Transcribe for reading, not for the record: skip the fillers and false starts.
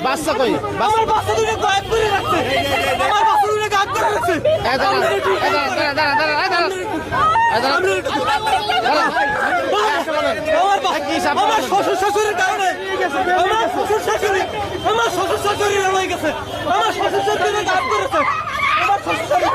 বাচ্চা কই আমার বাচ্চা দুটো গায়েব করে রাখছে আমার বাচ্চা দুটো গায়েব করে রাখছে আমার শ্বশুর শাশুড়ির কারণে আমার শ্বশুর শাশুড়ি রয়ে গেছে আমার শ্বশুর শাশুড়ি গায়েব করেছে আমার শ্বশুর শাশুড়ি